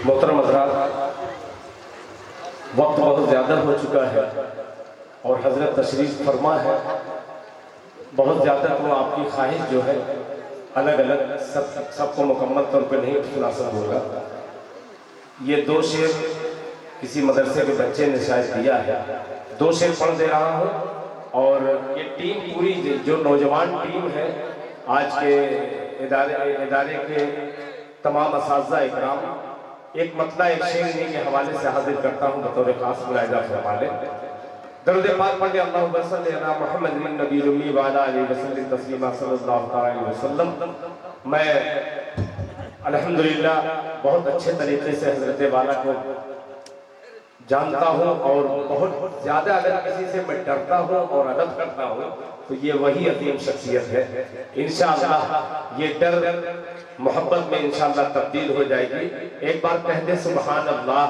मोहतरम हज़रात, वक्त बहुत ज़्यादा हो चुका है और हज़रत तशरीफ़ फरमा है। बहुत ज़्यादा तो आपकी ख्वाहिश जो है अलग अलग सबको मुकम्मल तौर पर नहीं सुना सकूँगा। ये दो शेर किसी मदरसे के बच्चे ने शायद दिया है, दो शेर पढ़ दे रहा हूँ। और ये टीम पूरी जो नौजवान टीम है आज के इदारे के तमाम असातिज़ा इकराम, एक मतला एक शेर इन्हीं के हवाले से हाजिर करता हूँ बतौर खास मुलाहिज़ा फरमा लें। दरूद पाक पढ़ लें। अल्लाहुम्मा सल्ली अला मुहम्मद नबील उम्मी व अला आलिहि वसल्लम तस्लीमा सल्लल्लाहु अलैहि वसल्लम। मैं अल्हम्दुलिल्लाह बहुत अच्छे तरीके से हज़रत वाला को जानता हूँ और बहुत ज़्यादा अगर किसी से मैं डरता हूँ और अदब करता हूँ तो ये वही अजीम शख्सियत है। इंशाअल्लाह ये डर मोहब्बत में इंशाअल्लाह तब्दील हो जाएगी। एक बार कह दे सुभान अल्लाह।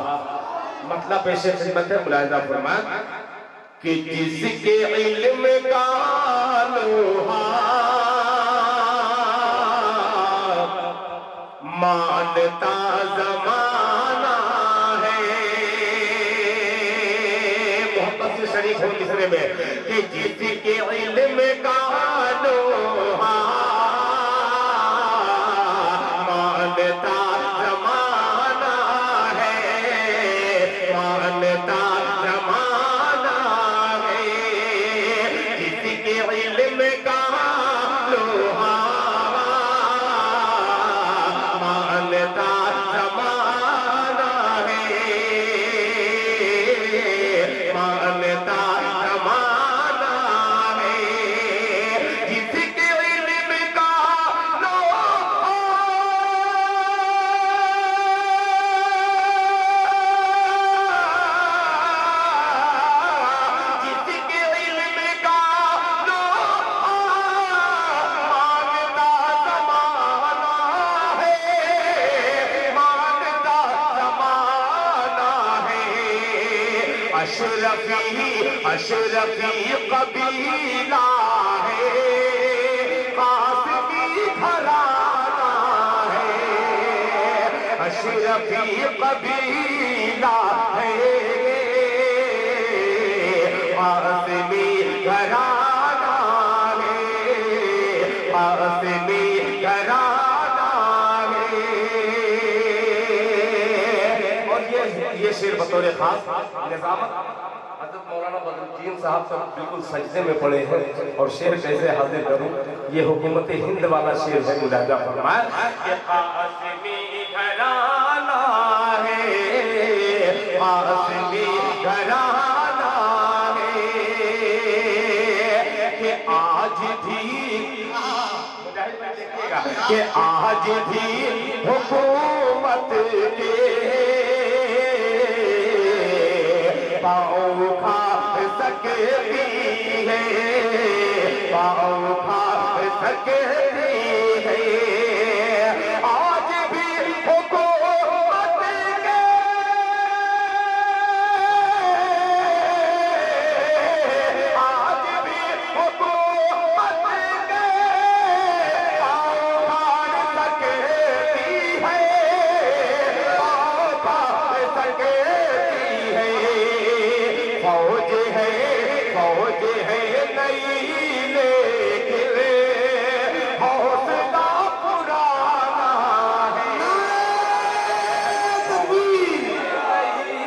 मतलब पेशे खिदमत है, मुलाहिज़ा फरमाएं कि जिसके इल्म का लोहा मानता ज़माना है, मोहब्बत से शरीक हो मिसरे में कि जिसके इल्म का लोहा मानता ज़माना है, मानता ज़माना है, जिसके इल्म का लोहा मानता ज़माना है, मानता ज़माना है, जिसके इल्म का लोहा जिसके इल्म का लोहा मानता ज़माना है, मानता ज़माना है। अशरफी कबीला है, कासिमी घराना है, अशरफी कबीला है, कासिमी घराना है, कासिमी घराना है। और ये शेर बतौर खास निज़ामत हज़रत मौलाना बदरुद्दीन साहब तो बिल्कुल सजदे में पड़े हैं और शेर कैसे हाजिर करूं। ये हुकूमत हिंद वाला शेर है, मुलाहिज़ा फरमाएं कि कासिमी घराना है, कासिमी घराना है, कि आज भी कि आज भी हुकूमत के पाँव खा सकती है, पाँव खा सकती है, आज भी हुकूमत के आज भी हुकूमत के पाँव खा सकती है, पाँव खा सकती है। फौज है नई लेकिन हौसला पुराना है।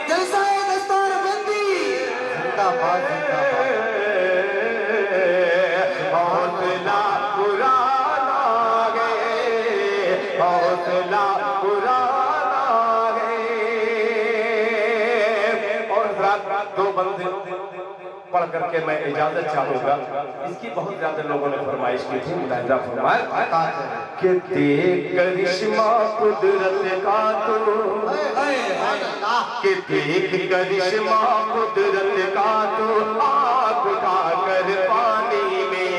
जलसाए दस्तारबंदी जिंदाबाद हौसला पुराना है, हौसला पुराना है। और रात दो बंदे पढ़ करके मैं इजाजत चाहूंगा। इसकी बहुत ज्यादा लोगों ने फरमाइश की थी, मुलाहिज़ा फरमाएं कि देख करिश्मा कुदरत का तो, कि देख करिश्मा कुदरत का तो आँख उठा कर पानी में,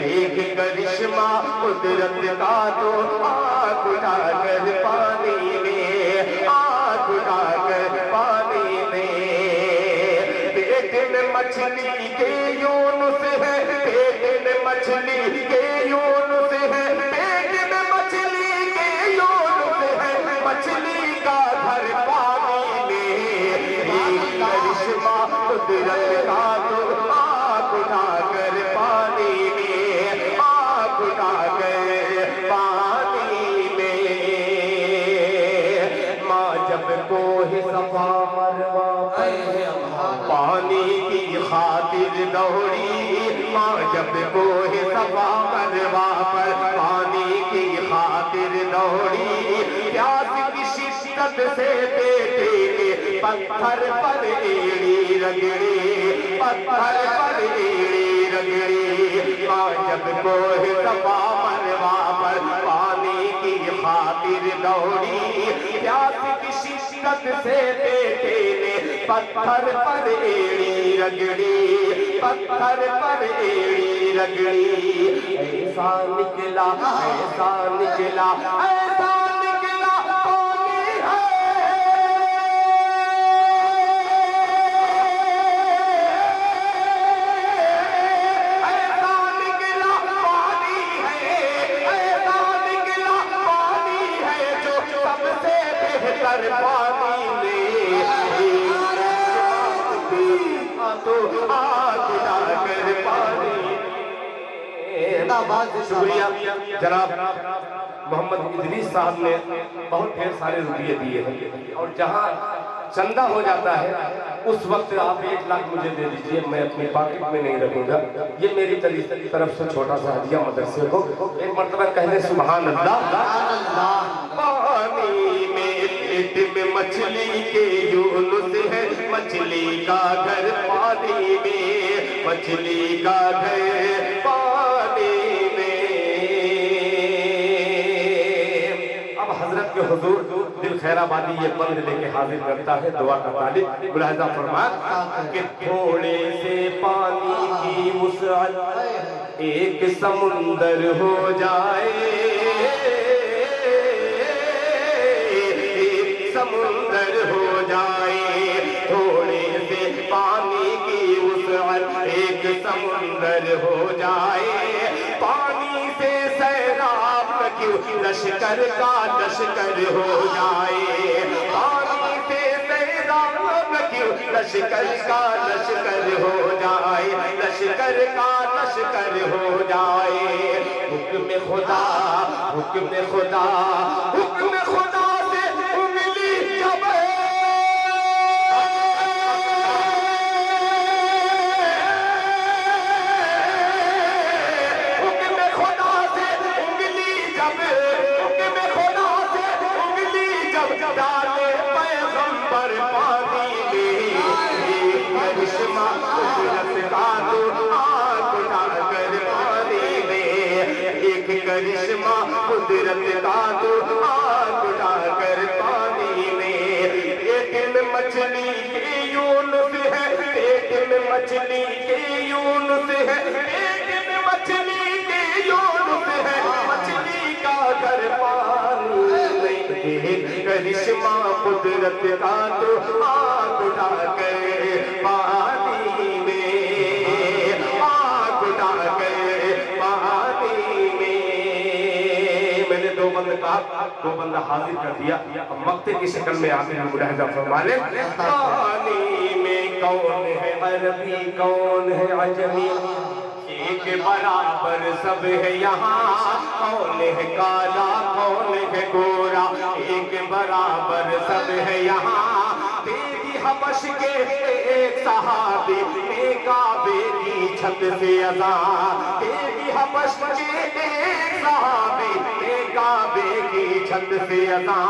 देख करिश्मा कुदरत का तो आँख उठा कर पानी में, आँख उठा कर पानी में। पेट में मछली के यूनुस है, पेट में मछली के यूनुस है, पेट में मछली के यूनुस है, मछली का भर पानी में, करिश्मा कुदरत का तो आँख उठाकर पानी में, आँख उठाकर पानी में। माँ जब कोहे सफा मरवा पानी की खातिर दौड़ी, माँ जब कोहे सफा मरवा पर पानी की खातिर दौड़ी, प्यास की शिद्दत से बेटे ने पत्थर पर एड़ी रगड़ी, पत्थर पर एड़ी रगड़ी। माँ जब कोहे सफा मरवा पर पानी की खातिर दौड़ी, प्यास की शिद्दत से बेटे ने पत्थर पर एड़ी रगड़ी, पत्थर पर एड़ी रगड़ी। ऐसा निकला, ऐसा निकला, ऐसा निकला पानी है, ऐसा निकला पानी है, ऐसा निकला पानी है जो सबसे बेहतर पानी में। तो आग उठाकर पानी। शुक्रिया जनाब मोहम्मद इदरीस साहब ने बहुत ढेर सारे रुपये दिए हैं, और जहाँ चंदा हो जाता है उस वक्त आप 1 लाख मुझे दे दीजिए, मैं अपनी पॉकेट में नहीं रखूंगा। ये मेरी तरफ से छोटा सा हदिया मदरसे को। एक मर्तबा कहने सुभान अल्लाह। पानी में पेट में मछली के यूनुस है, मछली का घर पानी में, मछली का घर पानी में। अब हजरत के हुजूर दिल खैराबादी ये बंद लेके हाजिर करता है दुआ का तालिब। मुलाहिजा फरमाया कि थोड़े से पानी की वुसअत एक समुंदर हो जाए, समुंदर हो जाए। थोड़े से पानी की वुसअत एक समुंदर हो जाए। पानी से सैराब न क्यों लश्कर का लश्कर हो जाए, पानी से सैराब न क्यों लश्कर का लश्कर हो जाए, लश्कर का लश्कर हो जाए। हुक्म खुदा, हुक्म खुदा, हुक्म खुदा से उंगली जब डाले पैगंबर पानी में, करिश्मा कुदरत का तो आँख उठाकर पानी में, एक करिश्मा कुदरत का तो आँख उठाकर पानी में। पेट में मछली के यूनुस है, पेट में मछली के यूनुस है, पेट में मछली के यूनुस है, मछली का घर पानी में। करिश्मा कुदरत का तो आँख उठाकर पानी में, आँख उठाकर पानी में। मैंने 2 बंद कहा, 2 बंदा हाजिर कर दिया। अब मक्ते की शक्ल में आते हैं मुलाहिजा फरमा लें। पानी में कौन है अरबी, कौन है अजमी, एक बराबर सब है यहाँ। कौन है काला, कौन है गोरा, एक बराबर सब है यहाँ। तेरी हबश के एक सहाबी काबे की छत से अज़ा, तेरी हबश के एक सहाबी काबे की छत से अज़ा,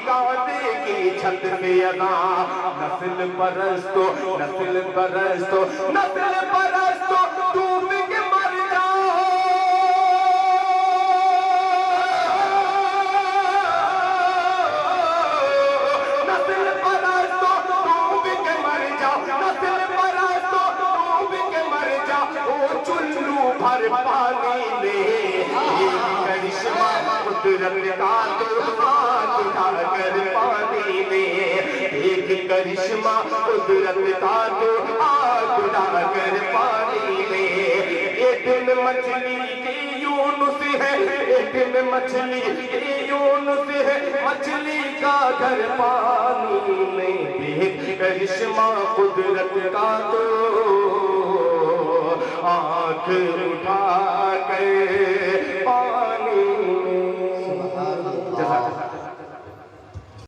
काबे की छत से अज़ा। नस्ल परस्तो, नस्ल परस्तो, नस्ल परस्तो, डूब के मर जाओ, नस्ल परस्तो, डूब के मर जाओ, नस्ल परस्तो, डूब के मर जाओ। ओ चुल्लू भर पानी में, करिश्मा कुदरत का तो हाथ उठाकर पानी में, एक करिश्मा कुदरत का तो हाथ उठाकर पानी में। एक में मछली की यूनुस है, एक में मछली की यूनुस है, मछली का کا گھر پانی میں دیکھ کرشمہ قدرت کا تو